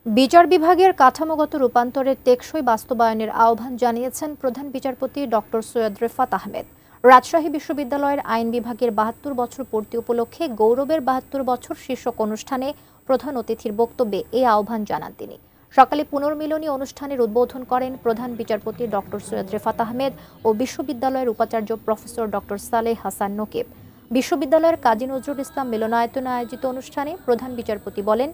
বিচার বিভাগের কাঠামোগত রূপান্তরের টেকসই বাস্তবায়নের আহ্বান জানিয়েছেন প্রধান বিচারপতি ডক্টর সৈয়দ রেফাত আহমেদ। রাজশাহী বিশ্ববিদ্যালয়ের আইন বিভাগের ৭২ বছর পূর্তি উপলক্ষে গৌরবের ৭২ বছর শীর্ষক অনুষ্ঠানে প্রধান অতিথির বক্তব্যে এই আহ্বান জানান তিনি। সকালে পুনর্মিলনী অনুষ্ঠানের উদ্বোধন করেন প্রধান বিচারপতি ডক্টর সৈয়দ রেফাত আহমেদ ও বিশ্ববিদ্যালয়ের উপাচার্য প্রফেসর ডক্টর সালেহ হাসান নকিব। বিশ্ববিদ্যালয়ের কাজী নজরুল ইসলাম মিলনায়তনে আয়োজিত অনুষ্ঠানে প্রধান বিচারপতি বলেন,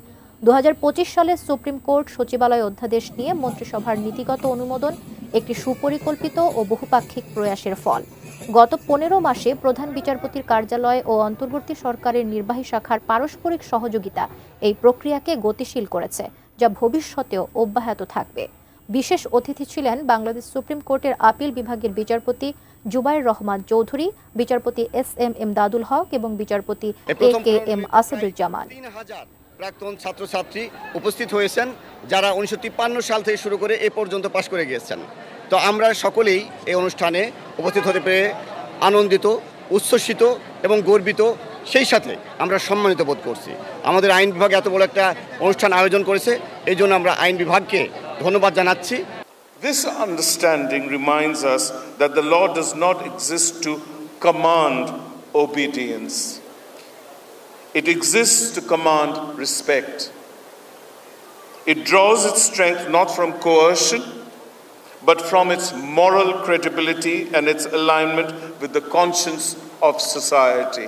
২০২৫ সালে সুপ্রিম কোর্ট সচিবালয় অধ্যাদেশ নিয়ে মন্ত্রিসভার নীতিগত অনুমোদন একটি সুপরিকল্পিত ও বহুপাক্ষিক প্রয়াসের ফল। গত ১৫ মাসে প্রধান বিচারপতির কার্যালয় ও অন্তর্বর্তী সরকারের নির্বাহী শাখার পারস্পরিক সহযোগিতা এই প্রক্রিয়াকে গতিশীল করেছে, যা ভবিষ্যতেও অব্যাহত থাকবে। বিশেষ অতিথি ছিলেন বাংলাদেশ সুপ্রিম কোর্টের আপিল বিভাগের বিচারপতি জুবাইর রহমান চৌধুরী, বিচারপতি এস.এম. এমদাদুল হক এবং বিচারপতি এ.কে.এম. আসাদুজ্জামান। প্রাক্তন ছাত্রছাত্রী উপস্থিত হয়েছেন, যারা ১৯৫৩ সাল থেকে শুরু করে এ পর্যন্ত পাশ করে গিয়েছেন। তো আমরা সকলেই এই অনুষ্ঠানে উপস্থিত হতে পেরে আনন্দিত, উচ্ছ্বসিত এবং গর্বিত, সেই সাথে আমরা সম্মানিত বোধ করছি। আমাদের আইন বিভাগ এত বড় একটা অনুষ্ঠান আয়োজন করেছে, এই জন্য আমরা আইন বিভাগকে ধন্যবাদ জানাচ্ছি। This understanding reminds us that the law does not exist to command obedience. It exists to command respect. It draws its strength not from coercion, but from its moral credibility and its alignment with the conscience of society.